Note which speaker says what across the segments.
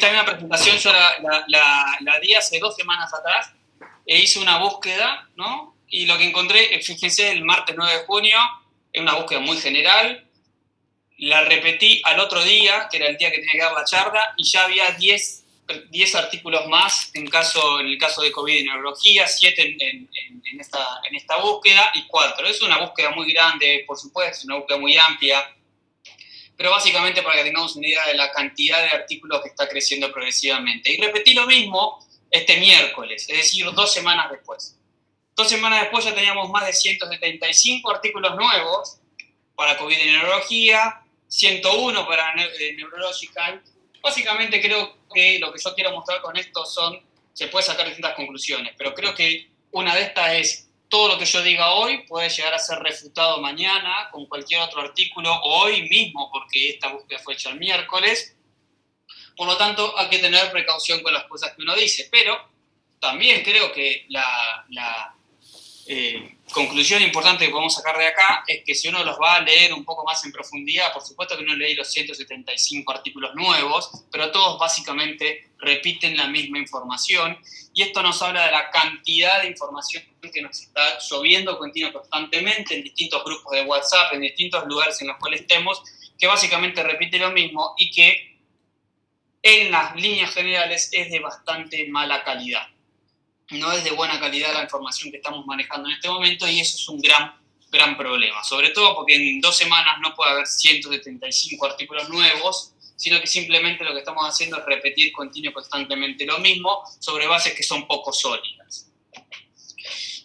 Speaker 1: esta misma presentación yo la di hace 2 semanas atrás e hice una búsqueda, ¿no? Y lo que encontré, fíjense, el martes 9 de junio, es una búsqueda muy general. La repetí al otro día, que era el día que tenía que dar la charla, y ya había 10 artículos más en el caso de COVID y neurología, 7 en esta búsqueda y 4. Es una búsqueda muy grande, por supuesto, es una búsqueda muy amplia, pero básicamente para que tengamos una idea de la cantidad de artículos que está creciendo progresivamente. Y repetí lo mismo este miércoles, es decir, 2 semanas después. 2 semanas después ya teníamos más de 175 artículos nuevos para COVID y neurología, 101 para Neurological. Básicamente creo que lo que yo quiero mostrar con esto se puede sacar distintas conclusiones, pero creo que una de estas es todo lo que yo diga hoy puede llegar a ser refutado mañana con cualquier otro artículo o hoy mismo, porque esta búsqueda fue hecha el miércoles. Por lo tanto, hay que tener precaución con las cosas que uno dice, pero también creo que la conclusión importante que podemos sacar de acá es que si uno los va a leer un poco más en profundidad, por supuesto que no leí los 175 artículos nuevos, pero todos básicamente repiten la misma información, y esto nos habla de la cantidad de información que nos está lloviendo constantemente en distintos grupos de WhatsApp, en distintos lugares en los cuales estemos, que básicamente repite lo mismo y que en las líneas generales es de bastante mala calidad. No es de buena calidad la información que estamos manejando en este momento, y eso es un gran problema, sobre todo porque en 2 semanas no puede haber 175 artículos nuevos, sino que simplemente lo que estamos haciendo es repetir constantemente lo mismo sobre bases que son poco sólidas.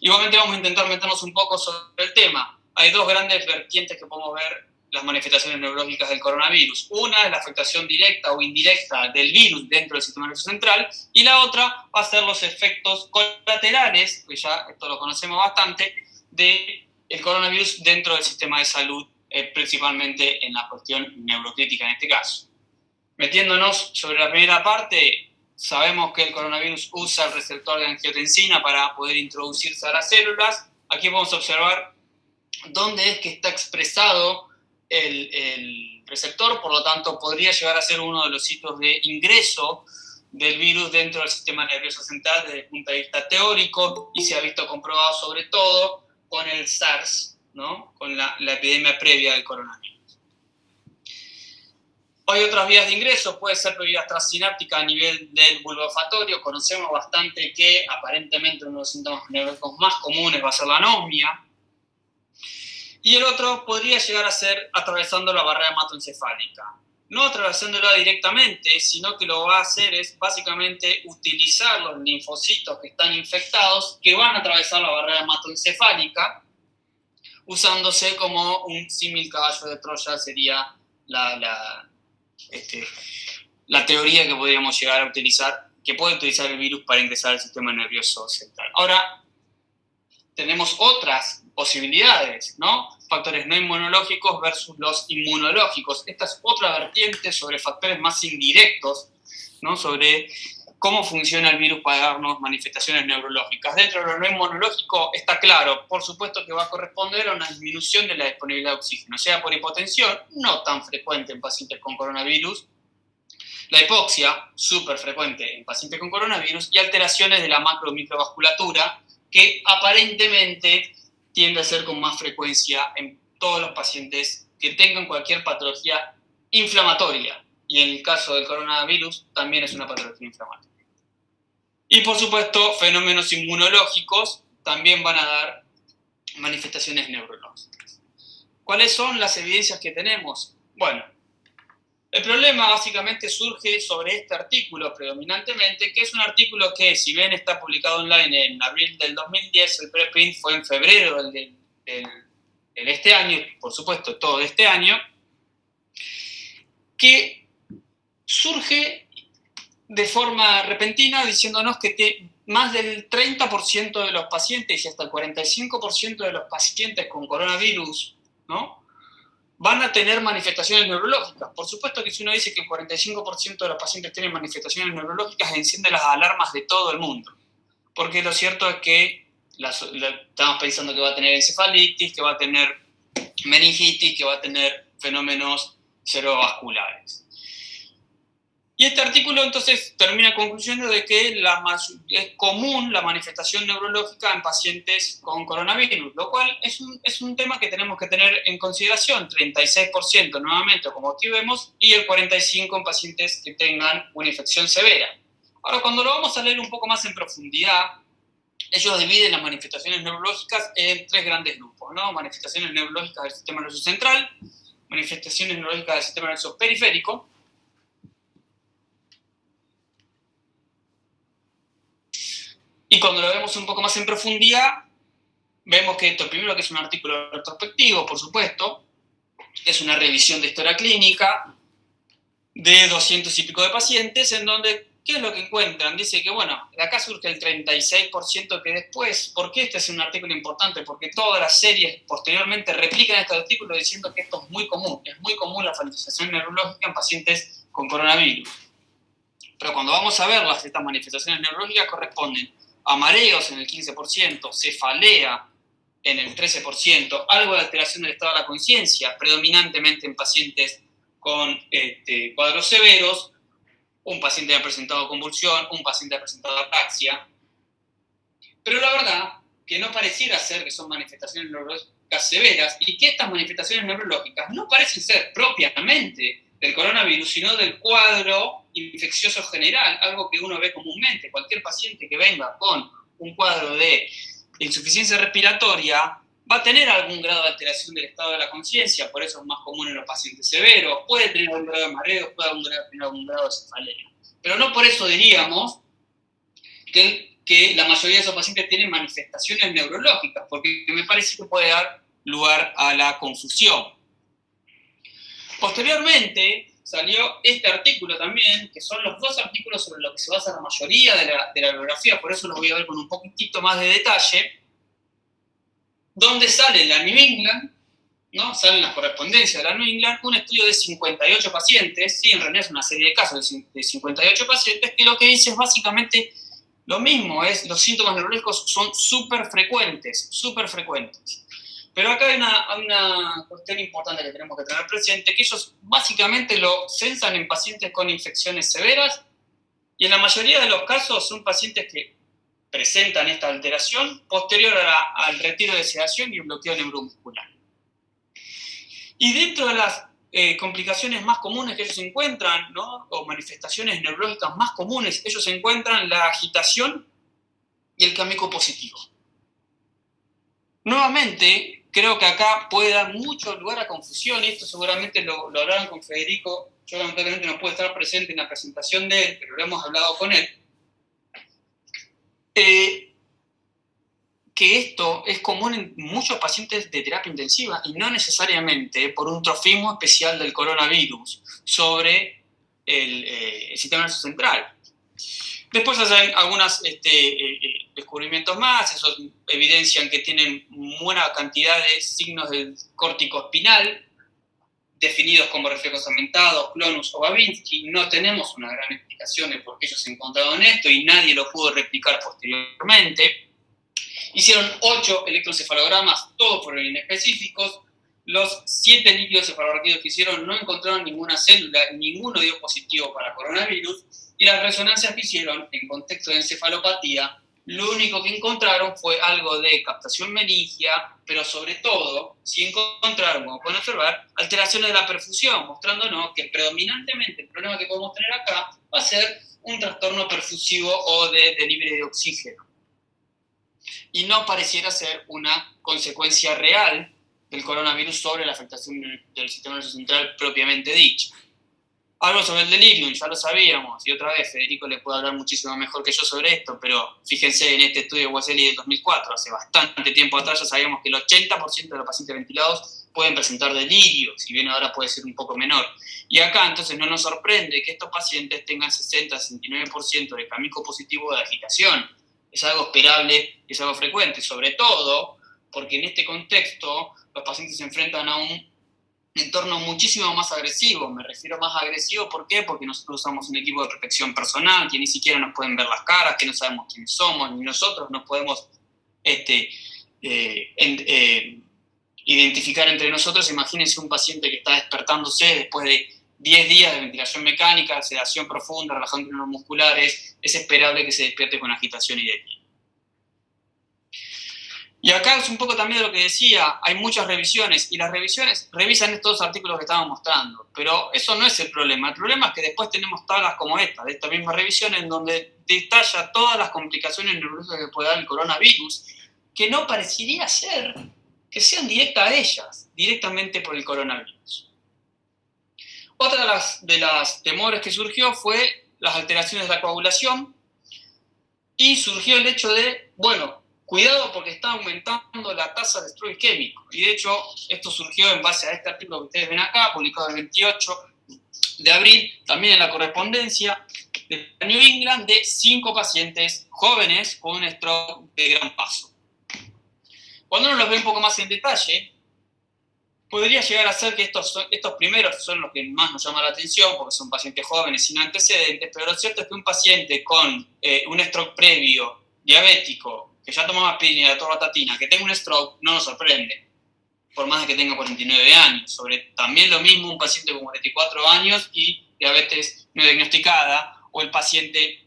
Speaker 1: Igualmente vamos a intentar meternos un poco sobre el tema. Hay 2 grandes vertientes que podemos ver las manifestaciones neurológicas del coronavirus. Una es la afectación directa o indirecta del virus dentro del sistema nervioso central, y la otra va a ser los efectos colaterales, que ya esto lo conocemos bastante, del coronavirus dentro del sistema de salud, principalmente en la cuestión neurocrítica en este caso. Metiéndonos sobre la primera parte, sabemos que el coronavirus usa el receptor de angiotensina para poder introducirse a las células. Aquí vamos a observar dónde es que está expresado el receptor, por lo tanto podría llegar a ser uno de los sitios de ingreso del virus dentro del sistema nervioso central desde el punto de vista teórico, y se ha visto comprobado sobre todo con el SARS, ¿no? Con la epidemia previa del coronavirus. Hay otras vías de ingreso, puede ser por vía extrasináptica a nivel del bulbo olfatorio. Conocemos bastante que aparentemente uno de los síntomas neurológicos más comunes va a ser la anosmia. Y el otro podría llegar a ser atravesando la barrera hematoencefálica. No atravesándola directamente, sino que lo va a hacer es básicamente utilizar los linfocitos que están infectados, que van a atravesar la barrera hematoencefálica, usándose como un símil caballo de Troya. Sería la teoría que podríamos llegar a utilizar, que puede utilizar el virus para ingresar al sistema nervioso central. Ahora, tenemos otras posibilidades, ¿no? Factores no inmunológicos versus los inmunológicos. Esta es otra vertiente sobre factores más indirectos, ¿no? Sobre cómo funciona el virus para darnos manifestaciones neurológicas. Dentro de lo no inmunológico está claro, por supuesto que va a corresponder a una disminución de la disponibilidad de oxígeno, sea por hipotensión, no tan frecuente en pacientes con coronavirus, la hipoxia, súper frecuente en pacientes con coronavirus, y alteraciones de la macro-microvasculatura, que aparentemente tiende a ser con más frecuencia en todos los pacientes que tengan cualquier patología inflamatoria. Y en el caso del coronavirus también es una patología inflamatoria. Y por supuesto, fenómenos inmunológicos también van a dar manifestaciones neurológicas. ¿Cuáles son las evidencias que tenemos? Bueno, el problema básicamente surge sobre este artículo predominantemente, que es un artículo que, si bien está publicado online en abril del 2010, el preprint fue en febrero de este año, por supuesto todo de este año, que surge de forma repentina diciéndonos que más del 30% de los pacientes y hasta el 45% de los pacientes con coronavirus, ¿no?, van a tener manifestaciones neurológicas. Por supuesto que si uno dice que el 45% de los pacientes tienen manifestaciones neurológicas, enciende las alarmas de todo el mundo. Porque lo cierto es que estamos pensando que va a tener encefalitis, que va a tener meningitis, que va a tener fenómenos cerebrovasculares. Y este artículo entonces termina concluyendo de que es común la manifestación neurológica en pacientes con coronavirus, lo cual es un tema que tenemos que tener en consideración. 36% nuevamente, como aquí vemos, y el 45% en pacientes que tengan una infección severa. Ahora, cuando lo vamos a leer un poco más en profundidad, ellos dividen las manifestaciones neurológicas en tres grandes grupos, ¿no? Manifestaciones neurológicas del sistema nervioso central, manifestaciones neurológicas del sistema nervioso periférico, y cuando lo vemos un poco más en profundidad, vemos que esto, primero que es un artículo retrospectivo, por supuesto, es una revisión de historia clínica de 200 y pico de pacientes, en donde, ¿qué es lo que encuentran? Dice que, bueno, de acá surge el 36% que después, ¿por qué este es un artículo importante? Porque todas las series posteriormente replican este artículo diciendo que esto es muy común la manifestación neurológica en pacientes con coronavirus. Pero cuando vamos a verlas, estas manifestaciones neurológicas corresponden a mareos en el 15%, cefalea en el 13%, algo de alteración del estado de la conciencia, predominantemente en pacientes con cuadros severos, un paciente ha presentado convulsión, un paciente ha presentado ataxia. Pero la verdad que no pareciera ser que son manifestaciones neurológicas severas y que estas manifestaciones neurológicas no parecen ser propiamente del coronavirus, sino del cuadro infeccioso general, algo que uno ve comúnmente. Cualquier paciente que venga con un cuadro de insuficiencia respiratoria va a tener algún grado de alteración del estado de la conciencia, por eso es más común en los pacientes severos, puede tener algún grado de mareo, puede tener algún grado de cefalea. Pero no por eso diríamos que la mayoría de esos pacientes tienen manifestaciones neurológicas, porque me parece que puede dar lugar a la confusión. Posteriormente salió este artículo también, que son los dos artículos sobre los que se basa la mayoría de la bibliografía, por eso los voy a ver con un poquitito más de detalle, donde sale la New England, ¿no? Salen las correspondencias de la New England, un estudio de 58 pacientes, sí, en realidad es una serie de casos de 58 pacientes, que lo que dice es básicamente lo mismo, los síntomas neurológicos son súper frecuentes. Pero acá hay una cuestión importante que tenemos que tener presente, que ellos básicamente lo censan en pacientes con infecciones severas, y en la mayoría de los casos son pacientes que presentan esta alteración posterior al retiro de sedación y bloqueo neuromuscular. Y dentro de las complicaciones más comunes que ellos encuentran, ¿no? O manifestaciones neurológicas más comunes, ellos encuentran la agitación y el camico positivo. Nuevamente, creo que acá puede dar mucho lugar a confusión, y esto seguramente lo hablaron con Federico. Yo lamentablemente no puedo estar presente en la presentación de él, pero lo hemos hablado con él. Que esto es común en muchos pacientes de terapia intensiva y no necesariamente por un trofismo especial del coronavirus sobre el sistema nervioso central. Después hacen algunos descubrimientos más, esos evidencian que tienen buena cantidad de signos del córtico espinal, definidos como reflejos aumentados, clonus o Babinski. No tenemos una gran explicación de por qué ellos encontraron esto y nadie lo pudo replicar posteriormente. Hicieron 8 electroencefalogramas, todos fueron inespecíficos. Los 7 líquidos cefalorraquídeos que hicieron no encontraron ninguna célula, ninguno dio positivo para coronavirus. Y las resonancias que hicieron en contexto de encefalopatía, lo único que encontraron fue algo de captación meningia, pero sobre todo, sí encontraron, como pueden observar, alteraciones de la perfusión, mostrándonos que predominantemente el problema que podemos tener acá va a ser un trastorno perfusivo o de delivery de oxígeno. Y no pareciera ser una consecuencia real del coronavirus sobre la afectación del sistema nervioso central propiamente dicha. Algo sobre el delirium, ya lo sabíamos, y otra vez Federico le puede hablar muchísimo mejor que yo sobre esto, pero fíjense en este estudio de Wasseli del 2004, hace bastante tiempo atrás ya sabíamos que el 80% de los pacientes ventilados pueden presentar delirio, si bien ahora puede ser un poco menor. Y acá entonces no nos sorprende que estos pacientes tengan 60-69% de camico positivo de agitación. Es algo esperable, es algo frecuente, sobre todo porque en este contexto los pacientes se enfrentan a un entorno muchísimo más agresivo. Me refiero más agresivo, ¿por qué? Porque nosotros usamos un equipo de protección personal, que ni siquiera nos pueden ver las caras, que no sabemos quiénes somos, ni nosotros nos podemos identificar entre nosotros. Imagínense un paciente que está despertándose después de 10 días de ventilación mecánica, sedación profunda, relajando los musculares, es esperable que se despierte con agitación y delirio. Y acá es un poco también de lo que decía, hay muchas revisiones, y las revisiones revisan estos artículos que estamos mostrando, pero eso no es el problema es que después tenemos tablas como esta, de esta misma revisión, en donde detalla todas las complicaciones neurológicas que puede dar el coronavirus, que no parecería ser que sean directas a ellas, directamente por el coronavirus. Otra de las temores que surgió fue las alteraciones de la coagulación, y surgió el hecho de, bueno, cuidado porque está aumentando la tasa de estrés isquémico. Y de hecho, esto surgió en base a este artículo que ustedes ven acá, publicado el 28 de abril, también en la correspondencia de New England, de 5 pacientes jóvenes con un stroke de gran paso. Cuando uno los ve un poco más en detalle, podría llegar a ser que estos primeros son los que más nos llaman la atención, porque son pacientes jóvenes sin antecedentes, pero lo cierto es que un paciente con un stroke previo, diabético, que ya tomaba aspirina y atorvastatina, que tenga un stroke, no nos sorprende, por más de que tenga 49 años. También lo mismo un paciente con 44 años y diabetes no diagnosticada, o el paciente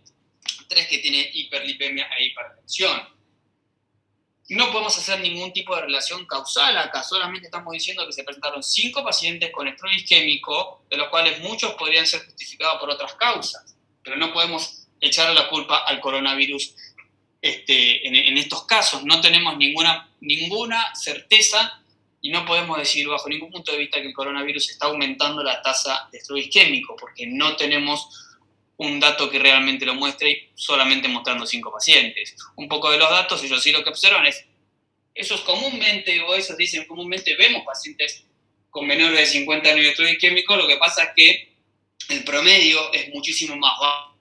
Speaker 1: 3 que tiene hiperlipemia e hipertensión. No podemos hacer ningún tipo de relación causal acá, solamente estamos diciendo que se presentaron 5 pacientes con estrés isquémico, de los cuales muchos podrían ser justificados por otras causas, pero no podemos echarle la culpa al coronavirus en estos casos. No tenemos ninguna certeza y no podemos decir bajo ningún punto de vista que el coronavirus está aumentando la tasa de estrés isquémico, porque no tenemos un dato que realmente lo muestre, solamente mostrando 5 pacientes. Un poco de los datos, ellos sí lo que observan es, ellos dicen comúnmente vemos pacientes con menores de 50 años de estrés isquémico, lo que pasa es que el promedio es muchísimo más bajo,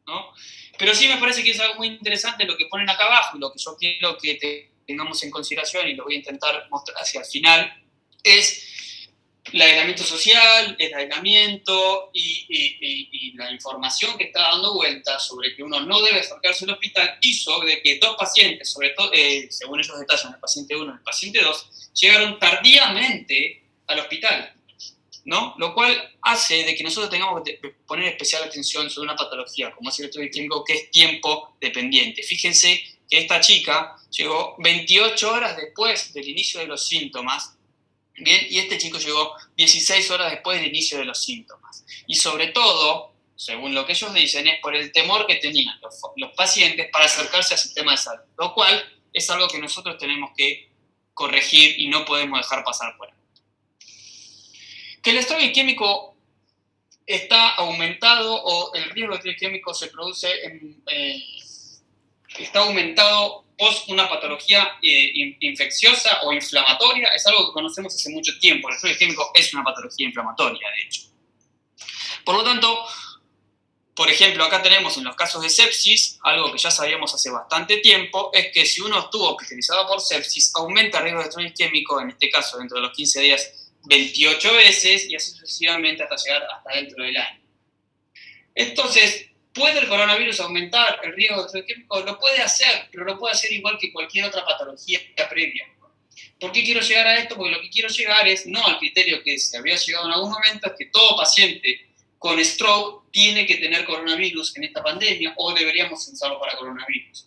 Speaker 1: ¿no? Pero sí me parece que es algo muy interesante lo que ponen acá abajo, y lo que yo quiero que tengamos en consideración, y lo voy a intentar mostrar hacia el final, es el aislamiento social, el aislamiento y la información que está dando vuelta sobre que uno no debe acercarse al hospital, hizo de que 2 pacientes, sobre todo, según ellos detallan, el paciente 1 y el paciente 2, llegaron tardíamente al hospital, ¿no? Lo cual hace de que nosotros tengamos que poner especial atención sobre una patología, como es el estrés isquémico, que es tiempo dependiente. Fíjense que esta chica llegó 28 horas después del inicio de los síntomas, bien, y este chico llegó 16 horas después del inicio de los síntomas. Y sobre todo, según lo que ellos dicen, es por el temor que tenían los pacientes para acercarse al sistema de salud, lo cual es algo que nosotros tenemos que corregir y no podemos dejar pasar por ahí. Que el estrés isquémico está aumentado, o el riesgo de estrés isquémico se produce está aumentado post una patología infecciosa o inflamatoria, es algo que conocemos hace mucho tiempo. El estrés isquémico es una patología inflamatoria, de hecho. Por lo tanto, por ejemplo, acá tenemos en los casos de sepsis, algo que ya sabíamos hace bastante tiempo, es que si uno estuvo hospitalizado por sepsis, aumenta el riesgo de estrés isquémico, en este caso dentro de los 15 días, 28 veces, y así sucesivamente hasta llegar hasta dentro del año. Entonces, ¿puede el coronavirus aumentar el riesgo de estrés isquémico? Lo puede hacer, pero lo puede hacer igual que cualquier otra patología previa. ¿Por qué quiero llegar a esto? Porque lo que quiero llegar es no al criterio que se había llegado en algún momento, es que todo paciente con stroke tiene que tener coronavirus en esta pandemia, o deberíamos censarlo para coronavirus.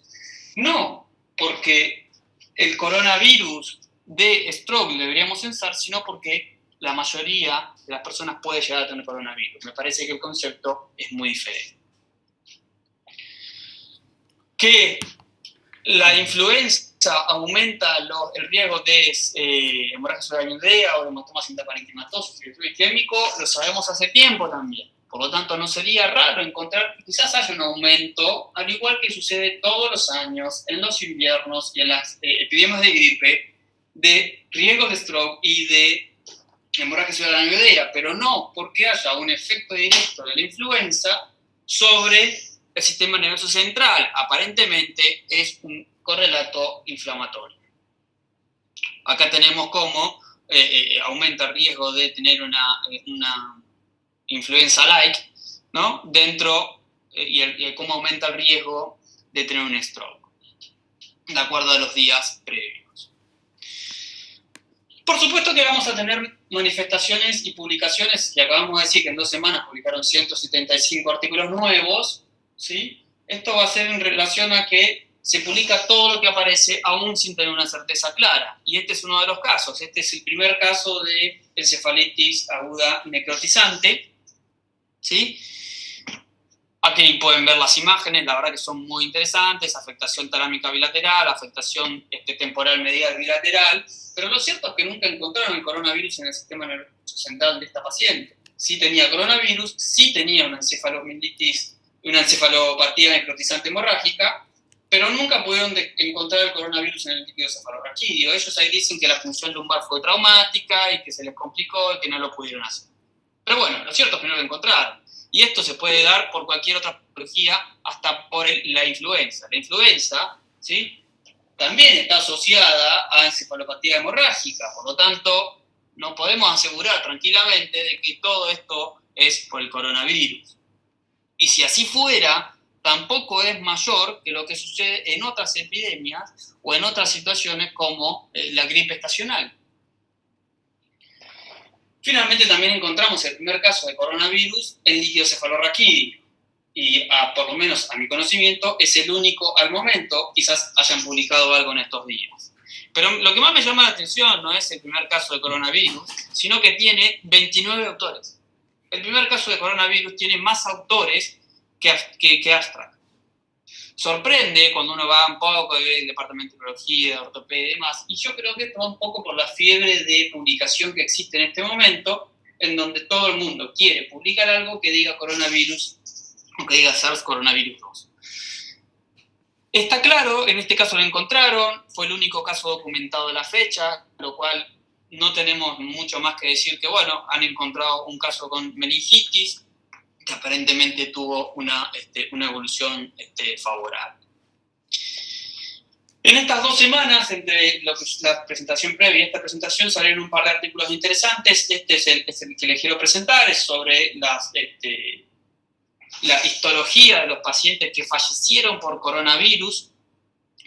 Speaker 1: No, porque el coronavirus de stroke deberíamos censar, sino porque la mayoría de las personas puede llegar a tener coronavirus. Me parece que el concepto es muy diferente. Que la influenza aumenta el riesgo de hemorragia cerebral o de hematomas intraparenquimatosos y estrés isquémico, lo sabemos hace tiempo también. Por lo tanto, no sería raro encontrar, quizás haya un aumento, al igual que sucede todos los años en los inviernos y en las epidemias de gripe, de riesgos de stroke y de hemorragia cerebral, pero no porque haya un efecto directo de la influenza sobre el sistema nervioso central. Aparentemente es un correlato inflamatorio. Acá tenemos cómo aumenta el riesgo de tener una influenza-like, ¿no? Dentro, y cómo aumenta el riesgo de tener un stroke, de acuerdo a los días previos. Por supuesto que vamos a tener manifestaciones y publicaciones, y acabamos de decir que en 2 semanas publicaron 175 artículos nuevos, ¿sí? Esto va a ser en relación a que se publica todo lo que aparece aún sin tener una certeza clara. Y este es uno de los casos. Este es el primer caso de encefalitis aguda necrotizante, ¿sí? Aquí pueden ver las imágenes, la verdad que son muy interesantes, afectación talámica bilateral, afectación temporal medial bilateral, pero lo cierto es que nunca encontraron el coronavirus en el sistema nervioso central de esta paciente. Sí tenía coronavirus, sí tenía una encefalomielitis, una encefalopatía necrotizante hemorrágica, pero nunca pudieron encontrar el coronavirus en el líquido cefalorraquídeo. Ellos ahí dicen que la función lumbar fue traumática y que se les complicó y que no lo pudieron hacer. Pero bueno, lo cierto es que no lo encontraron. Y esto se puede dar por cualquier otra patología, hasta por la influenza. La influenza, ¿sí?, también está asociada a encefalopatía hemorrágica. Por lo tanto, no podemos asegurar tranquilamente de que todo esto es por el coronavirus. Y si así fuera, tampoco es mayor que lo que sucede en otras epidemias o en otras situaciones como la gripe estacional. Finalmente también encontramos el primer caso de coronavirus en líquido cefalorraquídeo. Y por lo menos a mi conocimiento es el único al momento, quizás hayan publicado algo en estos días. Pero lo que más me llama la atención no es el primer caso de coronavirus, sino que tiene 29 autores. El primer caso de coronavirus tiene más autores que abstract. Sorprende cuando uno va un poco de el departamento de urología, de ortopedia y demás, y yo creo que esto va un poco por la fiebre de publicación que existe en este momento, en donde todo el mundo quiere publicar algo que diga coronavirus o que diga SARS coronavirus 2. Está claro, en este caso lo encontraron, fue el único caso documentado de la fecha, lo cual no tenemos mucho más que decir que, bueno, han encontrado un caso con meningitis, que aparentemente tuvo una evolución favorable. En estas 2 semanas, entre la presentación previa y esta presentación, salieron un par de artículos interesantes. Este es el que les quiero presentar, es sobre la histología de los pacientes que fallecieron por coronavirus.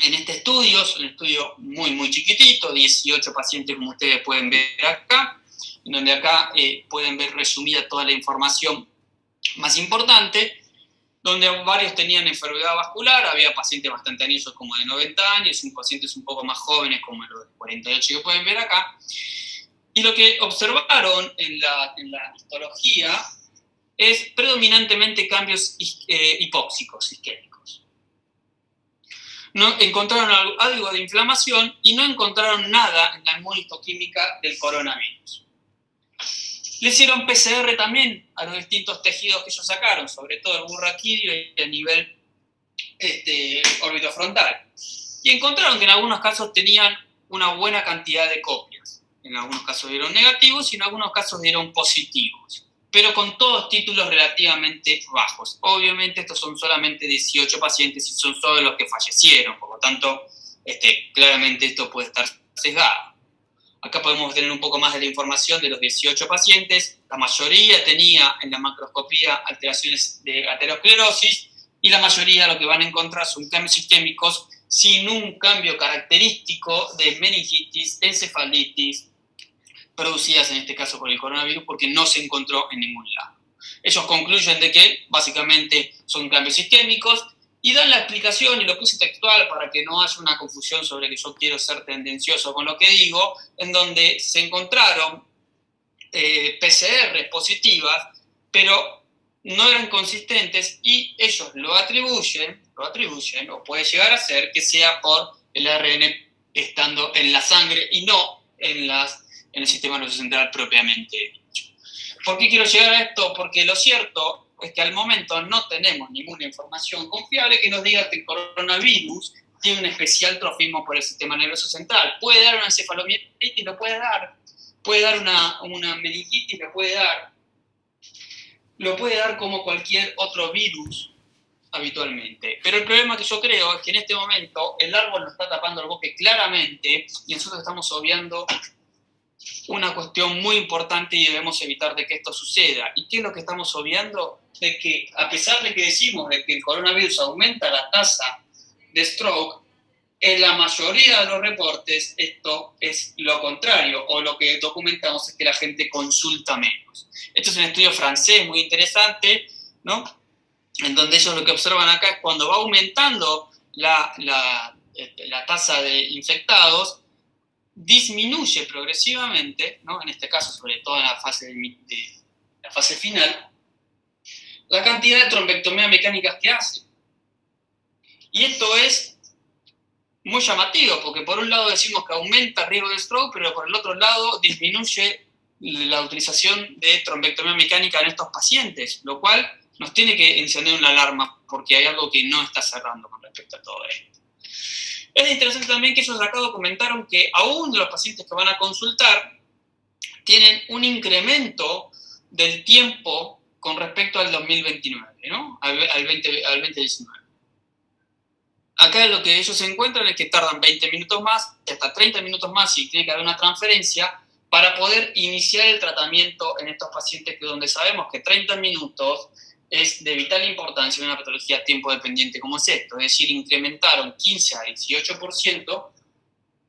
Speaker 1: En este estudio, es un estudio muy, muy chiquitito, 18 pacientes como ustedes pueden ver acá, en donde acá pueden ver resumida toda la información más importante, donde varios tenían enfermedad vascular, había pacientes bastante añosos como de 90 años, y pacientes un poco más jóvenes como los de 48 que pueden ver acá. Y lo que observaron en la histología es predominantemente cambios hipóxicos, isquémicos. No, encontraron algo de inflamación y no encontraron nada en la inmunistoquímica del coronavirus. Le hicieron PCR también a los distintos tejidos que ellos sacaron, sobre todo el burraquídeo y a nivel orbitofrontal. Y encontraron que en algunos casos tenían una buena cantidad de copias. En algunos casos dieron negativos y en algunos casos dieron positivos, pero con todos títulos relativamente bajos. Obviamente estos son solamente 18 pacientes y son solo los que fallecieron, por lo tanto, claramente esto puede estar sesgado. Acá podemos tener un poco más de la información de los 18 pacientes. La mayoría tenía en la macroscopía alteraciones de aterosclerosis y la mayoría lo que van a encontrar son cambios sistémicos sin un cambio característico de meningitis, encefalitis, producidas en este caso por el coronavirus, porque no se encontró en ningún lado. Ellos concluyen de que básicamente son cambios sistémicos y dan la explicación, y lo puse textual para que no haya una confusión sobre que yo quiero ser tendencioso con lo que digo, en donde se encontraron PCR positivas, pero no eran consistentes y ellos lo atribuyen, o puede llegar a ser que sea por el ARN estando en la sangre y no en el sistema nervioso central propiamente dicho. ¿Por qué quiero llegar a esto? Porque lo cierto es que al momento no tenemos ninguna información confiable que nos diga que el coronavirus tiene un especial trofismo por el sistema nervioso central. Puede dar una encefalomielitis, lo puede dar una meningitis, lo puede dar como cualquier otro virus habitualmente. Pero el problema que yo creo es que en este momento el árbol nos está tapando el bosque claramente y nosotros estamos obviando una cuestión muy importante y debemos evitar de que esto suceda. ¿Y qué es lo que estamos obviando? De que a pesar de que decimos de que el coronavirus aumenta la tasa de stroke, En la mayoría de los reportes esto es lo contrario, o lo que documentamos es que la gente consulta menos. Esto es un estudio francés muy interesante, ¿no? En donde ellos lo que observan acá es cuando va aumentando la tasa de infectados, disminuye progresivamente, ¿no? En este caso sobre todo en la fase final, la cantidad de trombectomías mecánicas que hace. Y esto es muy llamativo, porque por un lado decimos que aumenta el riesgo de stroke, pero por el otro lado disminuye la utilización de trombectomía mecánica en estos pacientes, lo cual nos tiene que encender una alarma, porque hay algo que no está cerrando con respecto a todo esto. Es interesante también que ellos acá documentaron que aún los pacientes que van a consultar tienen un incremento del tiempo con respecto al 2029, ¿no? al 2019. Acá lo que ellos encuentran es que tardan 20 minutos más, hasta 30 minutos más si tiene que haber una transferencia, para poder iniciar el tratamiento en estos pacientes que donde sabemos que 30 minutos es de vital importancia en una patología tiempo dependiente como es esto. Es decir, incrementaron 15 a 18%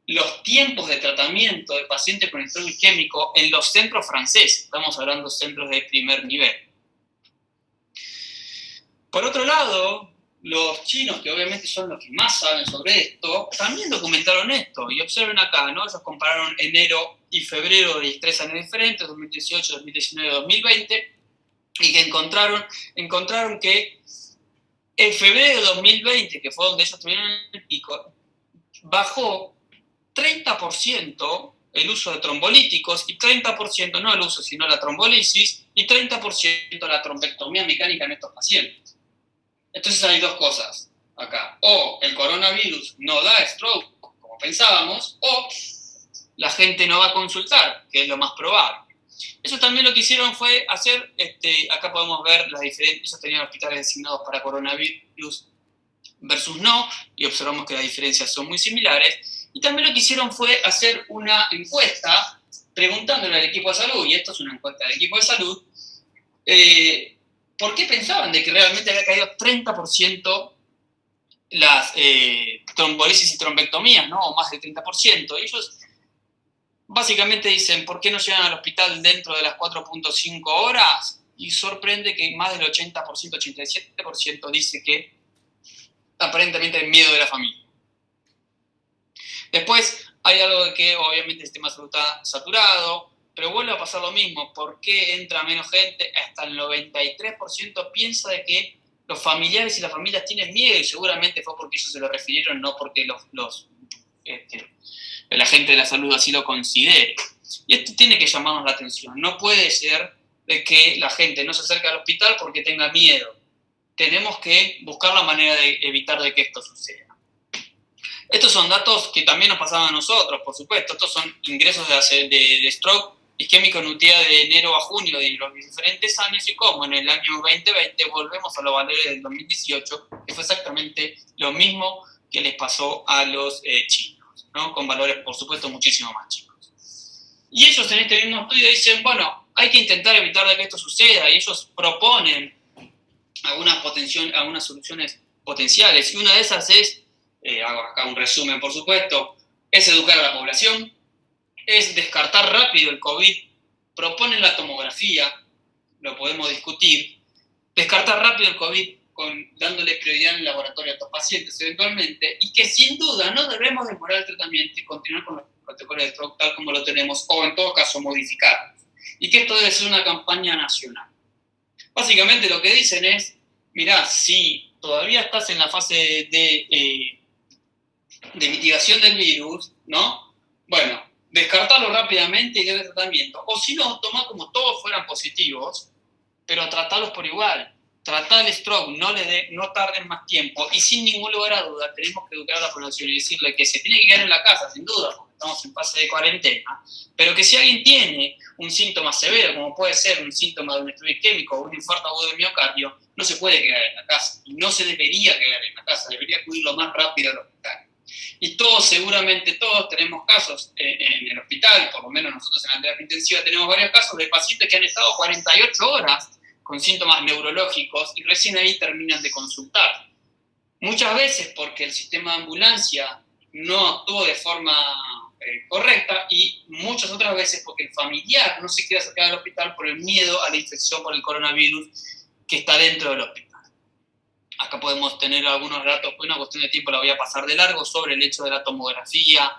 Speaker 1: los tiempos de tratamiento de pacientes con estrés isquémico en los centros franceses. Estamos hablando de centros de primer nivel. Por otro lado, los chinos, que obviamente son los que más saben sobre esto, también documentaron esto. Y observen acá, ¿no? Ellos compararon enero y febrero de 3 años diferentes, 2018, 2019, 2020, y que encontraron que en febrero de 2020, que fue donde ellos tuvieron el pico, bajó 30% el uso de trombolíticos y 30%, no el uso, sino la trombolisis, y 30% la trombectomía mecánica en estos pacientes. Entonces hay dos cosas acá. O el coronavirus no da stroke, como pensábamos, o la gente no va a consultar, que es lo más probable. Eso también lo que hicieron fue hacer, acá podemos ver las diferentes, ellos tenían hospitales designados para coronavirus versus no, y observamos que las diferencias son muy similares. Y también lo que hicieron fue hacer una encuesta preguntándole al equipo de salud, y esto es una encuesta del equipo de salud, ¿por qué pensaban de que realmente había caído 30% las trombolisis y trombectomías, ¿no? O más del 30%? Ellos básicamente dicen, ¿por qué no llegan al hospital dentro de las 4.5 horas? Y sorprende que más del 80%, 87% dice que aparentemente hay miedo de la familia. Después hay algo de que obviamente el sistema de salud está saturado, pero vuelve a pasar lo mismo. ¿Por qué entra menos gente? Hasta el 93% piensa de que los familiares y las familias tienen miedo, y seguramente fue porque ellos se lo refirieron, no porque la gente de la salud así lo considere. Y esto tiene que llamarnos la atención. No puede ser de que la gente no se acerque al hospital porque tenga miedo. Tenemos que buscar la manera de evitar de que esto suceda. Estos son datos que también nos pasaban a nosotros, por supuesto. Estos son ingresos de stroke isquémico en UTIA de enero a junio de los diferentes años, y como en el año 2020 volvemos a los valores del 2018, que fue exactamente lo mismo que les pasó a los chinos, ¿no? Con valores, por supuesto, muchísimo más chicos. Y ellos en este mismo estudio dicen, bueno, hay que intentar evitar de que esto suceda, y ellos proponen algunas soluciones potenciales, y una de esas es, hago acá un resumen por supuesto, es educar a la población, es descartar rápido el COVID, proponen la tomografía, lo podemos discutir, descartar rápido el COVID dándole prioridad en el laboratorio a estos pacientes eventualmente, y que sin duda no debemos demorar el tratamiento y continuar con los protocolos de stroke tal como lo tenemos, o en todo caso modificarlos, y que esto debe ser una campaña nacional. Básicamente lo que dicen es, mirá, si todavía estás en la fase de mitigación del virus, ¿no? Bueno, descartarlo rápidamente y darle tratamiento. O si no, toma como todos fueran positivos, pero tratarlos por igual. Tratar el stroke, no tarden más tiempo, y sin ningún lugar a duda tenemos que educar a la población y decirle que se tiene que quedar en la casa, sin duda, porque estamos en fase de cuarentena, pero que si alguien tiene un síntoma severo, como puede ser un síntoma de un estrés isquémico o un infarto agudo de miocardio, no se puede quedar en la casa, y no se debería quedar en la casa, debería acudir lo más rápido al hospital. Y seguramente todos tenemos casos en el hospital, por lo menos nosotros en la terapia intensiva tenemos varios casos de pacientes que han estado 48 horas con síntomas neurológicos y recién ahí terminan de consultar. Muchas veces porque el sistema de ambulancia no actuó de forma correcta, y muchas otras veces porque el familiar no se quiere acercar al hospital por el miedo a la infección por el coronavirus que está dentro del hospital. Acá podemos tener algunos datos, por una cuestión de tiempo la voy a pasar de largo, sobre el hecho de la tomografía,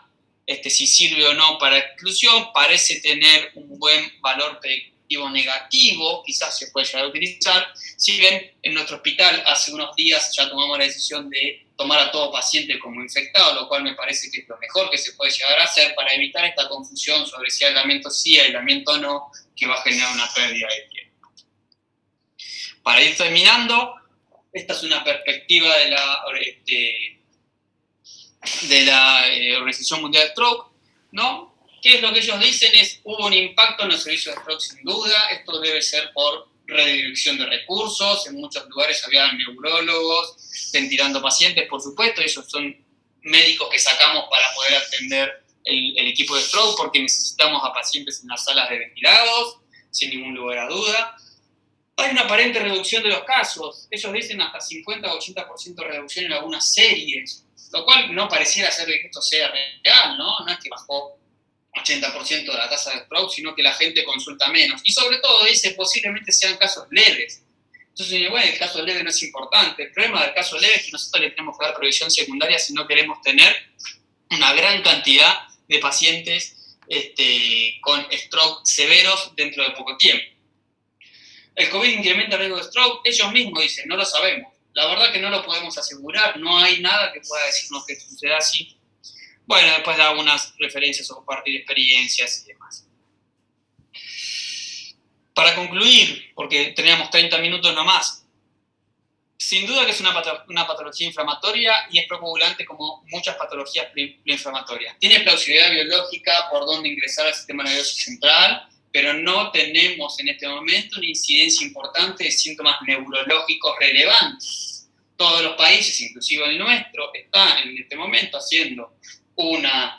Speaker 1: si sirve o no para exclusión. Parece tener un buen valor predictivo negativo, quizás se puede llegar a utilizar. Si bien en nuestro hospital hace unos días ya tomamos la decisión de tomar a todo paciente como infectado, lo cual me parece que es lo mejor que se puede llegar a hacer para evitar esta confusión sobre si aislamiento sí, aislamiento no, que va a generar una pérdida de tiempo. Para ir terminando, esta es una perspectiva de la Organización Mundial de Stroke, ¿no? ¿Qué es lo que ellos dicen? Hubo un impacto en los servicios de stroke sin duda. Esto debe ser por redirección de recursos. En muchos lugares había neurólogos ventilando pacientes, por supuesto. Ellos son médicos que sacamos para poder atender el equipo de stroke, porque necesitamos a pacientes en las salas de ventilados, sin ningún lugar a duda. Hay una aparente reducción de los casos. Ellos dicen hasta 50 o 80% de reducción en algunas series, lo cual no pareciera ser que esto sea real, ¿no? No es que bajó 80% de la tasa de stroke, sino que la gente consulta menos. Y sobre todo dice, posiblemente sean casos leves. Entonces, bueno, el caso leve no es importante. El problema del caso leve es que nosotros le tenemos que dar previsión secundaria si no queremos tener una gran cantidad de pacientes con stroke severos dentro de poco tiempo. ¿El COVID incrementa el riesgo de stroke? Ellos mismos dicen, no lo sabemos. La verdad que no lo podemos asegurar, no hay nada que pueda decirnos que suceda así. Bueno, después da algunas referencias o compartir experiencias y demás. Para concluir, porque teníamos 30 minutos nomás, sin duda que es una patología inflamatoria y es procoagulante como muchas patologías preinflamatorias. Tiene plausibilidad biológica por donde ingresar al sistema nervioso central, pero no tenemos en este momento una incidencia importante de síntomas neurológicos relevantes. Todos los países, inclusive el nuestro, están en este momento haciendo una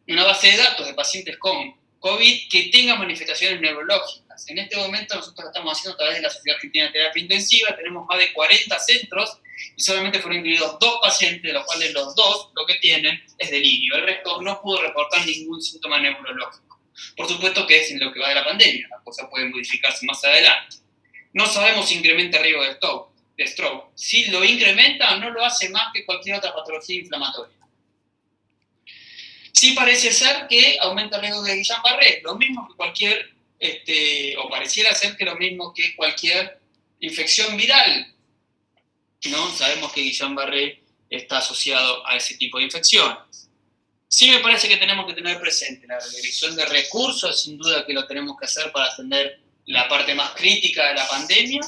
Speaker 1: base de datos de pacientes con COVID que tengan manifestaciones neurológicas. En este momento nosotros lo estamos haciendo a través de la Sociedad Argentina de Terapia Intensiva. Tenemos más de 40 centros y solamente fueron incluidos 2 pacientes, de los cuales los 2 lo que tienen es delirio. El resto no pudo reportar ningún síntoma neurológico. Por supuesto que es en lo que va de la pandemia, las cosas pueden modificarse más adelante. No sabemos si incrementa el riesgo de stroke. Si lo incrementa, no lo hace más que cualquier otra patología inflamatoria. Sí parece ser que aumenta el riesgo de Guillain-Barré, lo mismo que cualquier, o pareciera ser que lo mismo que cualquier infección viral, ¿no? Sabemos que Guillain-Barré está asociado a ese tipo de infecciones. Sí me parece que tenemos que tener presente la redirección de recursos, sin duda que lo tenemos que hacer para atender la parte más crítica de la pandemia,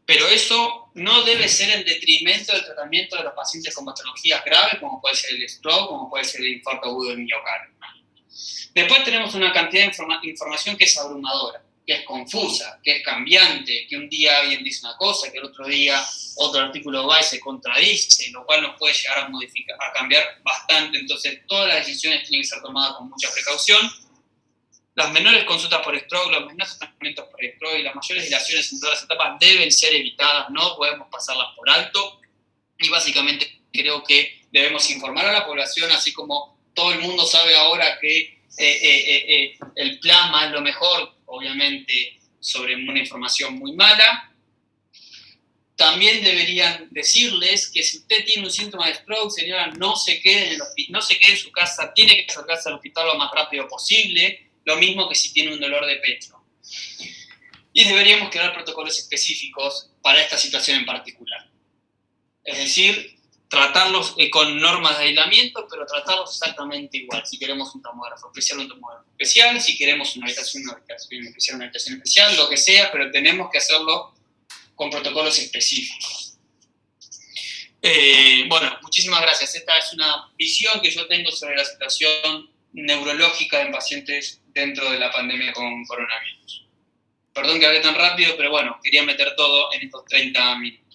Speaker 1: pero eso no debe ser en detrimento del tratamiento de los pacientes con patologías graves, como puede ser el stroke, como puede ser el infarto agudo del miocardio. Después tenemos una cantidad de información que es abrumadora, que es confusa, que es cambiante, que un día alguien dice una cosa, que el otro día otro artículo va y se contradice, lo cual nos puede llegar a cambiar bastante. Entonces, todas las decisiones tienen que ser tomadas con mucha precaución. Las menores consultas por stroke, los menores tratamientos por stroke y las mayores dilaciones en todas las etapas deben ser evitadas, no podemos pasarlas por alto. Y básicamente creo que debemos informar a la población, así como todo el mundo sabe ahora que el plasma es lo mejor, obviamente sobre una información muy mala. También deberían decirles que si usted tiene un síntoma de stroke, señora, no se quede en su casa, tiene que acercarse al hospital lo más rápido posible, lo mismo que si tiene un dolor de pecho. Y deberíamos crear protocolos específicos para esta situación en particular. Es decir, tratarlos con normas de aislamiento, pero tratarlos exactamente igual. Si queremos un tomógrafo especial, un tomógrafo especial. Si queremos una habitación especial, una habitación especial, lo que sea, pero tenemos que hacerlo con protocolos específicos. Bueno, muchísimas gracias. Esta es una visión que yo tengo sobre la situación neurológica en pacientes dentro de la pandemia con coronavirus. Perdón que hablé tan rápido, pero bueno, quería meter todo en estos 30 minutos.